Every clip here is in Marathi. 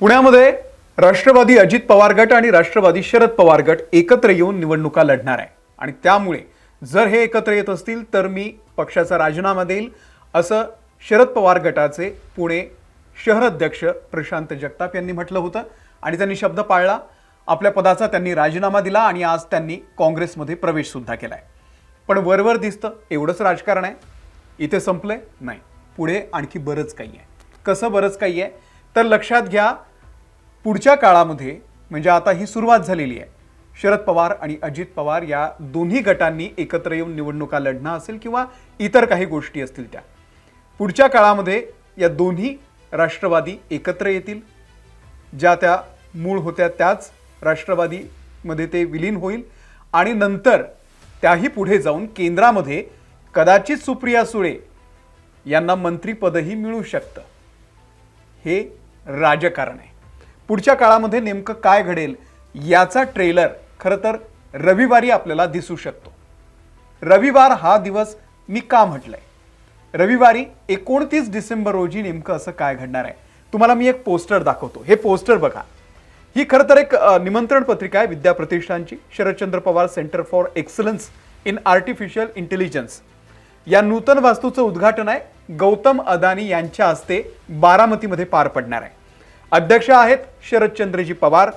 पुण्यामध्ये राष्ट्रवादी अजित पवार गट आणि राष्ट्रवादी शरद पवार गट एकत्र येऊन निवडणुका लढणार आहे आणि त्यामुळे जर हे एकत्र येत असतील तर मी पक्षाचा राजीनामा देईल असं शरद पवार गटाचे पुणे शहर अध्यक्ष प्रशांत जगताप यांनी म्हटलं होतं आणि त्यांनी शब्द पाळला। आपल्या पदाचा त्यांनी राजीनामा दिला आणि आज त्यांनी काँग्रेसमध्ये प्रवेश सुद्धा केलाय। पण वरवर दिसतं एवढंच राजकारण आहे, इथे संपलंय नाही, पुढे आणखी बरंच काही आहे। कसं बरंच काही आहे तर लक्षात घ्या, पुढच्या काळामध्ये म्हणजे आता ही सुरुवात झालेली आहे, शरद पवार आणि अजित पवार या दोन्ही गटांनी एकत्र येऊन निवडणुका लढणं असेल किंवा इतर काही गोष्टी असतील त्या पुढच्या काळामध्ये या दोन्ही राष्ट्रवादी एकत्र येतील। ज्या त्या मूळ होत्या त्याच राष्ट्रवादीमध्ये ते विलीन होईल आणि नंतर त्याही पुढे जाऊन केंद्रामध्ये कदाचित सुप्रिया सुळे यांना मंत्रिपदही मिळू शकतं। हे राजकारण आहे। पुढच्या काळामध्ये नेमकं काय घडेल याचा ट्रेलर खरं तर रविवारी आपल्याला दिसू शकतो। रविवार हा दिवस मी का म्हटलंय, रविवारी 29 डिसेंबर रोजी नेमकं असं काय घडणार आहे तुम्हाला मी एक पोस्टर दाखवतो। हे पोस्टर बघा, ही खरं तर एक निमंत्रण पत्रिका आहे विद्या प्रतिष्ठानची। Sharadchandra Pawar centre for excellence in artificial intelligence या नूतन वास्तूचं उद्घाटन आहे गौतम अदानी यांच्या हस्ते बारामतीमध्ये पार पडणार आहे। अध्यक्ष आहेत शरदचंद्रजी पवार।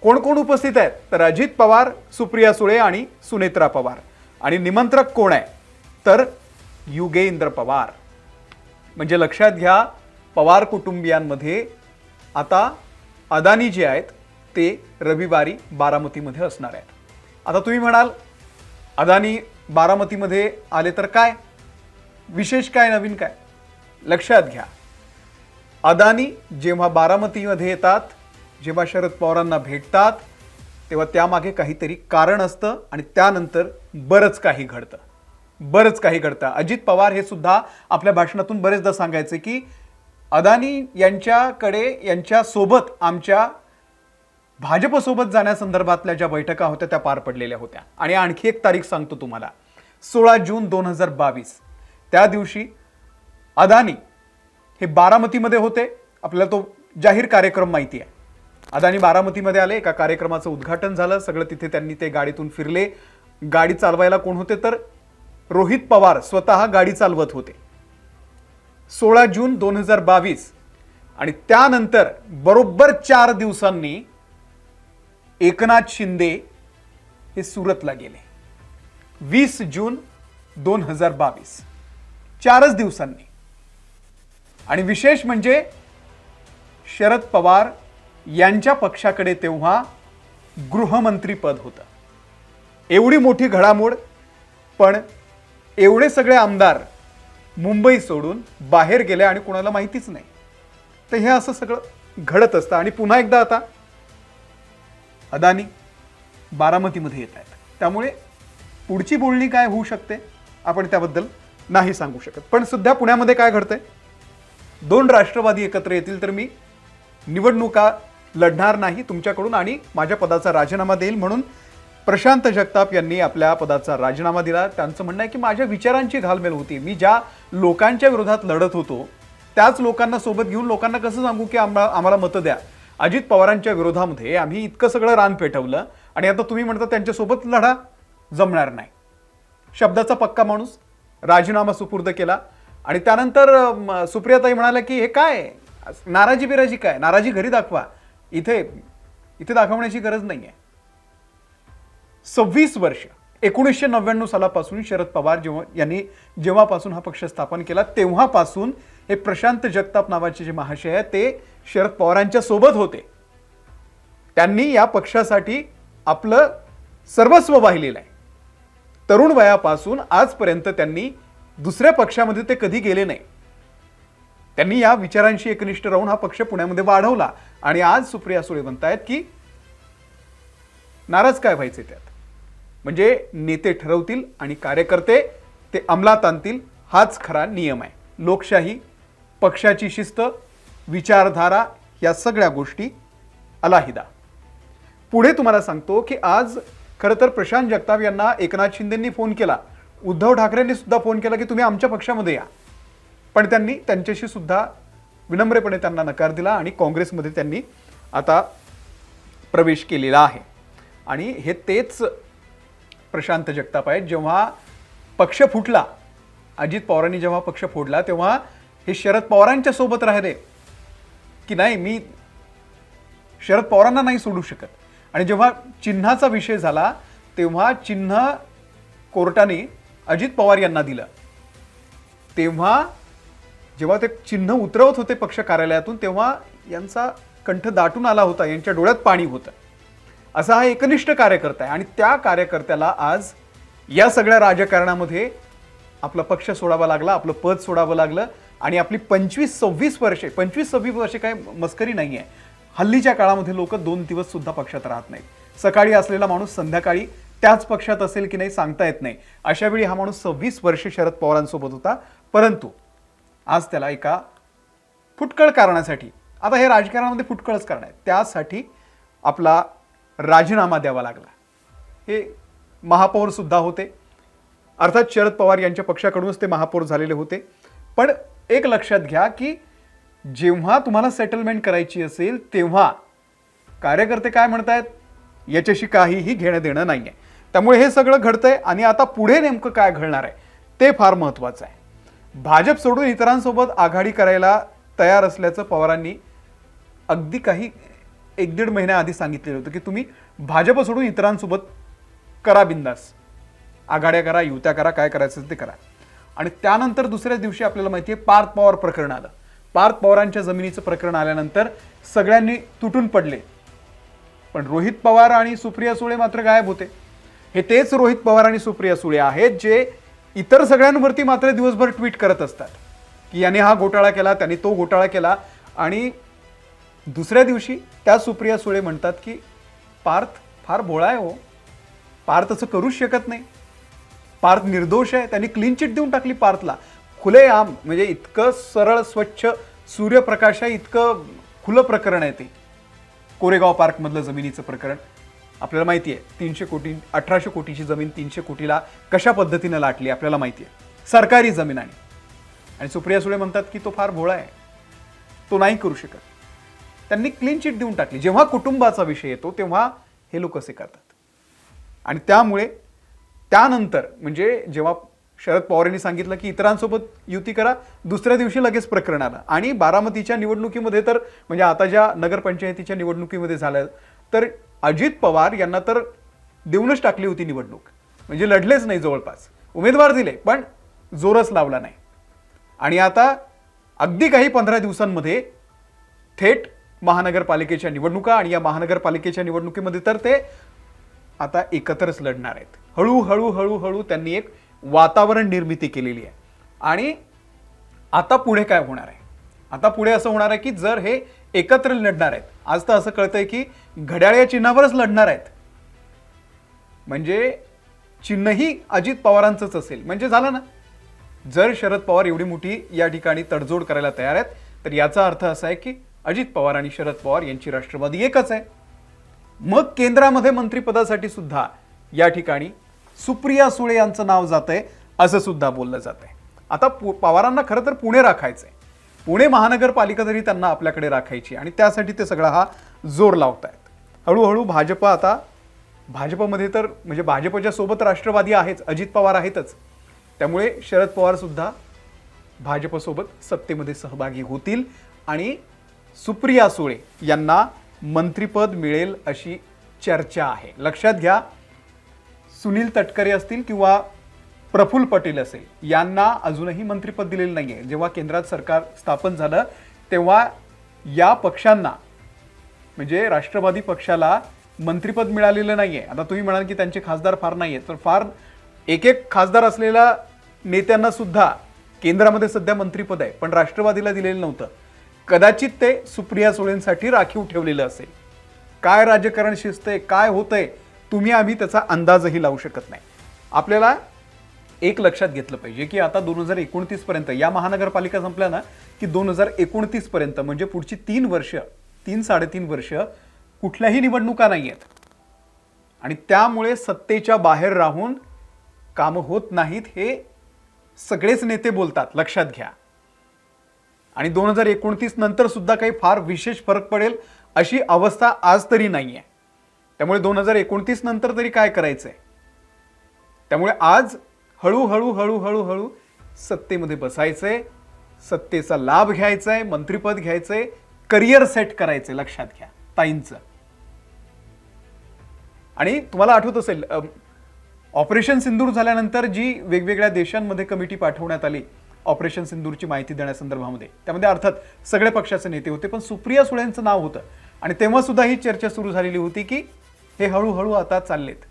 कोण कोण उपस्थित आहेत तर अजित पवार, सुप्रिया सुळे आणि सुनेत्रा पवार। आणि निमंत्रक कोण आहे तर युगेंद्र पवार। म्हणजे लक्षात घ्या, पवार कुटुंबियांमध्ये आता अदानी जे आहेत ते रविवारी बारामतीमध्ये असणार आहेत। आता तुम्ही म्हणाल अदानी बारामतीमध्ये आले तर काय विशेष, काय नवीन काय? लक्षात घ्या, अदानी जेव्हा बारामतीमध्ये येतात, जेव्हा शरद पवारांना भेटतात तेव्हा त्यामागे काहीतरी कारण असतं आणि त्यानंतर बरंच काही घडतं। अजित पवार हे सुद्धा आपल्या भाषणातून बरेचदा सांगायचे की अदानी यांच्या सोबत आमच्या भाजपसोबत जाण्यासंदर्भातल्या ज्या बैठका होत्या त्या पार पडलेल्या होत्या। आणि आणखी एक तारीख सांगतो तुम्हाला, 16 जून 2022 त्या दिवशी अदानी हे बारामतीमध्ये होते। आपल्याला तो जाहीर कार्यक्रम माहिती आहे। अदानी बारामतीमध्ये आले, एका कार्यक्रमाचं उद्घाटन झालं, सगळं तिथे त्यांनी ते गाडीतून फिरले। गाडी चालवायला कोण होते तर रोहित पवार स्वतः गाडी चालवत होते। 16 जून 2022 आणि त्यानंतर बरोबर 4 दिवसांनी एकनाथ शिंदे हे सुरतला गेले। 20 जून 2022 4च दिवसांनी। आणि विशेष म्हणजे शरद पवार यांच्या पक्षाकडे तेव्हा गृहमंत्री पद होतं। एवढी मोठी घडामोड, पण एवढे सगळे आमदार मुंबई सोडून बाहेर गेले आणि कोणाला माहितीच नाही। तर हे असं सगळं घडत असतं आणि पुन्हा एकदा आता अदानी बारामतीमध्ये येत आहेत। त्यामुळे पुढची बोलणी काय होऊ शकते आपण त्याबद्दल नाही सांगू शकत। पण सध्या पुण्यामध्ये काय घडतंय, दोन राष्ट्रवादी एकत्र येतील तर मी निवडणुका लढणार नाही तुमच्याकडून आणि माझ्या पदाचा राजीनामा देईल म्हणून प्रशांत जगताप यांनी आपल्या पदाचा राजीनामा दिला। त्यांचं म्हणणं आहे की माझ्या विचारांची घालमेल होती, मी ज्या लोकांच्या विरोधात लढत होतो त्याच लोकांना सोबत घेऊन लोकांना कसं सांगू की आम्हाला मतं द्या। अजित पवारांच्या विरोधामध्ये आम्ही इतकं सगळं रान पेटवलं आणि आता तुम्ही म्हणता त्यांच्यासोबत लढा, जमणार नाही। शब्दाचा पक्का माणूस, राजीनामा सुपूर्द केला आणि त्यानंतर सुप्रियाताई म्हणाल्या की हे काय नाराजी बिराजी, काय नाराजी घरी दाखवा, इथे दाखवण्याची गरज नाहीये। 26 वर्ष 1999 सालापासून शरद पवार जेव्हापासून हा पक्ष स्थापन केला तेव्हापासून हे प्रशांत जगताप नावाचे जे महाशय आहेत ते शरद पवारांच्या सोबत होते। त्यांनी या पक्षासाठी आपलं सर्वस्व वाहिलेलं आहे। तरुण वयापासून आजपर्यंत त्यांनी दुसऱ्या पक्षामध्ये ते कधी गेले नाही। त्यांनी या विचारांशी एकनिष्ठ राहून हा पक्ष पुण्यामध्ये वाढवला आणि आज सुप्रिया सुळे म्हणतायत की नाराज काय व्हायचे त्यात, म्हणजे नेते ठरवतील आणि कार्यकर्ते ते अंमलात आणतील, हाच खरा नियम आहे। लोकशाही, पक्षाची शिस्त, विचारधारा या सगळ्या गोष्टी अलाहिदा। पुढे तुम्हाला सांगतो की आज खरं तर प्रशांत जगताप यांना एकनाथ शिंदेंनी फोन केला, उद्धव ठाकरेंनी सुद्धा फोन केला की तुम्ही आमच्या पक्षामध्ये या, पण त्यांनी त्यांच्याशी सुद्धा विनम्रपणे त्यांना नकार दिला आणि काँग्रेसमध्ये त्यांनी आता प्रवेश केलेला आहे. आणि हे तेच प्रशांत जगताप आहेत. जेव्हा पक्ष फुटला, अजित पवारांनी जेव्हा पक्ष फोडला, तेव्हा हे शरद पवारांच्या सोबत राहिले की नाही, मी शरद पवारांना नाही सोडू शकत. आणि जेव्हा चिन्हाचा विषय झाला तेव्हा चिन्ह कोर्टाने अजित पवार यांना दिलं. तेव्हा जेव्हा ते चिन्ह उतरवत होते पक्ष कार्यालयातून, तेव्हा यांचा कंठ दाटून आला होता, यांच्या डोळ्यात पाणी होतं. असा हा एकनिष्ठ कार्यकर्ता आहे. आणि त्या कार्यकर्त्याला आज या सगळ्या राजकारणामध्ये आपला पक्ष सोडावा लागला, आपलं पद सोडावं लागलं. आणि आपली 25-26 वर्षे काय मस्करी नाही आहे. हल्लीच्या काळामध्ये लोक 2 दिवस सुद्धा पक्षात राहत नाहीत. सकाळी असलेला माणूस संध्याकाळी त्याच पक्षात असेल की नाही सांगता येत नाही. अशा वेळी हा माणूस 26 वर्षे शरद पवारांसोबत होता. परंतु आज त्याला एका फुटकळ कारणासाठी, आता हे राजकारणामध्ये फुटकळच कारण आहे, त्यासाठी आपला राजीनामा द्यावा लागला. हे महापौर सुद्धा होते, अर्थात शरद पवार यांच्या पक्षाकडूनच ते महापौर झालेले होते. पण एक लक्षात घ्या की जेव्हा तुम्हाला सेटलमेंट करायची असेल तेव्हा कार्यकर्ते काय म्हणतायत याच्याशी काहीही घेणं देणं नाही आहे. त्यामुळे हे सगळं घडतंय. आणि आता पुढे नेमकं काय घडणार आहे ते फार महत्त्वाचं आहे. भाजप सोडून इतरांसोबत आघाडी करायला तयार असल्याचं पवारांनी अगदी काही 1-1.5 महिन्याआधी सांगितलेलं होतं की तुम्ही भाजप सोडून इतरांसोबत करा, बिंदास आघाड्या करा, युत्या करा, काय करायचं ते करा. आणि त्यानंतर दुसऱ्याच दिवशी आपल्याला माहिती आहे पार्थ पवार प्रकरण आलं. पार्थ पवारांच्या जमिनीचं प्रकरण आल्यानंतर सगळ्यांनी तुटून पडले. पण रोहित पवार आणि सुप्रिया सुळे मात्र गायब होते. हे तेच रोहित पवार आणि सुप्रिया सुळे आहेत जे इतर सगळ्यांवरती मात्र दिवसभर ट्विट करत असतात की याने हा घोटाळा केला, त्याने तो घोटाळा केला. आणि दुसऱ्या दिवशी त्या सुप्रिया सुळे म्हणतात की पार्थ फार भोळा आहे हो, पार्थ असं करूच शकत नाही, पार्थ निर्दोष आहे. त्यांनी क्लीन चिट देऊन टाकली पार्थला. खुलेआम, म्हणजे इतकं सरळ स्वच्छ सूर्यप्रकाश आहे, इतकं खुलं प्रकरण आहे ते कोरेगाव पार्कमधलं जमिनीचं प्रकरण. आपल्याला माहिती आहे 1800 कोटीची जमीन 300 कोटीला कशा पद्धतीनं लाटली आपल्याला माहिती आहे, सरकारी जमीन. आणि सुप्रिया सुळे म्हणतात की तो फार भोळा आहे, तो नाही करू शकत. त्यांनी क्लीन चिट देऊन टाकली. जेव्हा कुटुंबाचा विषय येतो तेव्हा हे लोक असे करतात. आणि त्यामुळे त्यानंतर म्हणजे जेव्हा शरद पवारांनी सांगितलं की इतरांसोबत युती करा, दुसऱ्या दिवशी लगेच प्रकरण आलं. आणि बारामतीच्या निवडणुकीमध्ये तर म्हणजे आता ज्या नगरपंचायतीच्या निवडणुकीमध्ये झालं तर अजित पवार यांना तर देऊनच टाकली होती निवडणूक, म्हणजे लढलेच नाही. जवळपास उमेदवार दिले पण जोरच लावला नाही. आणि आता अगदी काही 15 दिवसांमध्ये थेट महानगरपालिकेच्या निवडणुका. आणि या महानगरपालिकेच्या निवडणुकीमध्ये तर ते आता एकत्रच लढणार आहेत. हळूहळू त्यांनी एक वातावरण निर्मिती केलेली आहे. आणि आता पुढे काय होणार आहे, आता पुढे असं होणार आहे की जर हे एकत्र लढणार आहेत, आज तर असं कळतंय की घड्याळ या चिन्हावरच लढणार आहेत, म्हणजे चिन्हही अजित पवारांचंच असेल. म्हणजे झालं ना, जर शरद पवार एवढी मोठी या ठिकाणी तडजोड करायला तयार आहेत तर याचा अर्थ असा आहे की अजित पवार आणि शरद पवार यांची राष्ट्रवादी एकच आहे. मग केंद्रामध्ये मंत्रिपदासाठी सुद्धा या ठिकाणी सुप्रिया सुळे यांचं नाव जातंय असं सुद्धा बोललं जातंय. आता पवारांना खरं तर पुणे राखायचंय, पुणे महानगरपालिका तरी त्यांना आपल्याकडे राखायची. आणि त्यासाठी ते सगळा हा जोर लावतायत. हळूहळू भाजप आता भाजपमध्ये तर म्हणजे भाजपच्या सोबत राष्ट्रवादी आहेच, अजित पवार आहेतच. त्यामुळे शरद पवार सुद्धा भाजपसोबत सत्तेमध्ये सहभागी होतील आणि सुप्रिया सुळे यांना मंत्रिपद मिळेल अशी चर्चा आहे. लक्षात घ्या, सुनील तटकरे असतील किंवा प्रफुल्ल पटेल असेल यांना अजूनही मंत्रिपद दिलेलं नाहीये. जेव्हा केंद्रात सरकार स्थापन झालं तेव्हा या पक्षांना म्हणजे राष्ट्रवादी पक्षाला मंत्रिपद मिळालेलं नाहीये. आता तुम्ही म्हणाल की त्यांचे खासदार फार नाहीये, तर फार एक खासदार असलेल्या नेत्यांना सुद्धा केंद्रामध्ये सध्या मंत्रिपद आहे, पण राष्ट्रवादीला दिलेलं नव्हतं. कदाचित ते सुप्रिया सुळेंसाठी राखीव ठेवलेलं असेल. काय राजकारण शिजतंय, काय होतंय, तुम्ही आम्ही त्याचा अंदाजही लावू शकत नाही. आपल्याला एक लक्षात घेतलं पाहिजे की आता 2029 पर्यंत या महानगरपालिका संपल्या ना की 2029 पर्यंत म्हणजे पुढची 3-3.5 वर्ष कुठल्याही निवडणुका नाही आहेत. आणि त्यामुळे सत्तेच्या बाहेर राहून कामं होत नाहीत हे सगळेच नेते बोलतात, लक्षात घ्या. आणि 2029 नंतर सुद्धा काही फार विशेष फरक पडेल अशी अवस्था आज तरी नाही आहे. त्यामुळे 2029 नंतर तरी काय करायचंय. त्यामुळे आज हळूहळू हळूहळू हळू सत्तेमध्ये बसायचंय, सत्तेचा लाभ घ्यायचाय, मंत्रिपद घ्यायचंय, करिअर सेट करायचंय. लक्षात घ्या ताईंचं. आणि तुम्हाला आठवत असेल ऑपरेशन सिंदूर झाल्यानंतर जी वेगवेगळ्या देशांमध्ये कमिटी पाठवण्यात आली ऑपरेशन सिंदूरची माहिती देण्यासंदर्भामध्ये, त्यामध्ये अर्थात सगळे पक्षाचे नेते होते, पण सुप्रिया सुळेंचं नाव होतं. आणि तेव्हा सुद्धा ही चर्चा सुरू झालेली होती की हे हळूहळू आता चाललेत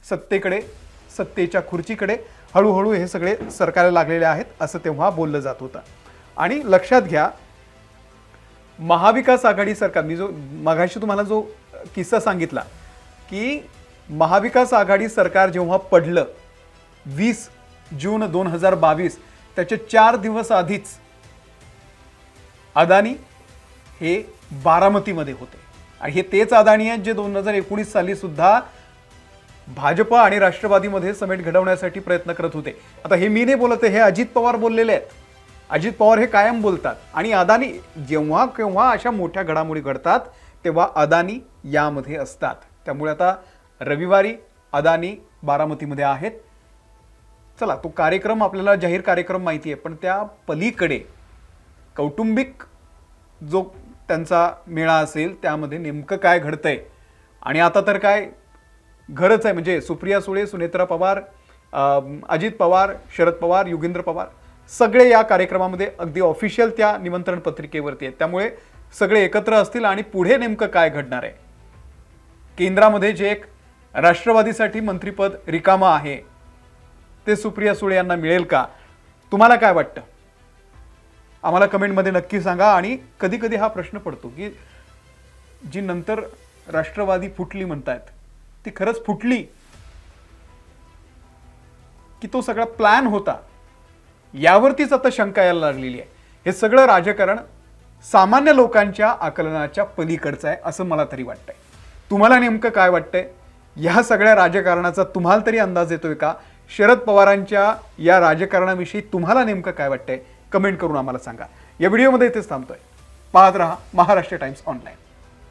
सत्तेकडे, सत्तेच्या खुर्चीकडे हळूहळू हे सगळे सरकारला लागलेले आहेत असं तेव्हा बोललं जात होतं. आणि लक्षात घ्या महाविकास आघाडी सरकार, मी जो मगाशी तुम्हाला जो किस्सा सांगितला की महाविकास आघाडी सरकार जेव्हा पडलं 20 जून 2022, त्याचे 4 दिवस आधीच अदानी हे बारामतीमध्ये होते. आणि हे तेच अदानी आहेत जे 2019 साली सुद्धा भाजप आणि राष्ट्रवादीमध्ये समेट घडवण्यासाठी प्रयत्न करत होते. आता हे मी नाही बोलत, हे अजित पवार बोललेले आहेत. अजित पवार हे कायम बोलतात. आणि अदानी जेव्हा केव्हा अशा मोठ्या घडामोडी घडतात तेव्हा अदानी यामध्ये असतात. त्यामुळे आता रविवारी अदानी बारामतीमध्ये आहेत. चला, तो कार्यक्रम आपल्याला जाहीर कार्यक्रम माहिती आहे, पण त्या पलीकडे कौटुंबिक जो त्यांचा मेळा असेल त्यामध्ये नेमकं काय घडतंय. आणि आता तर काय घरच आहे, म्हणजे सुप्रिया सुळे, सुनेत्रा पवार, अजित पवार, शरद पवार, योगेंद्र पवार सगळे या कार्यक्रमामध्ये अगदी ऑफिशियल त्या निमंत्रण पत्रिकेवरती आहेत. त्यामुळे सगळे एकत्र असतील आणि पुढे नेमकं काय घडणार आहे. केंद्रामध्ये जे एक राष्ट्रवादीसाठी मंत्रिपद रिकामा आहे ते सुप्रिया सुळे यांना मिळेल का, तुम्हाला काय वाटतं आम्हाला कमेंटमध्ये नक्की सांगा. आणि कधी कधी हा प्रश्न पडतो की जी नंतर राष्ट्रवादी फुटली म्हणतायत ती खरंच फुटली की तो सगळा प्लॅन होता, यावरतीच आता शंका यायला लागलेली आहे. हे सगळं राजकारण सामान्य लोकांच्या आकलनाच्या पलीकडचं आहे असं मला तरी वाटतंय. तुम्हाला नेमकं काय वाटतंय. या सगळ्या राजकारणाचा तुम्हाला तरी अंदाज येतोय का. शरद पवारांच्या या राजकारणाविषयी तुम्हाला नेमकं काय वाटतंय कमेंट करून आम्हाला सांगा. या व्हिडिओमध्ये इथेच थांबतोय. पाहत रहा महाराष्ट्र टाइम्स ऑनलाईन.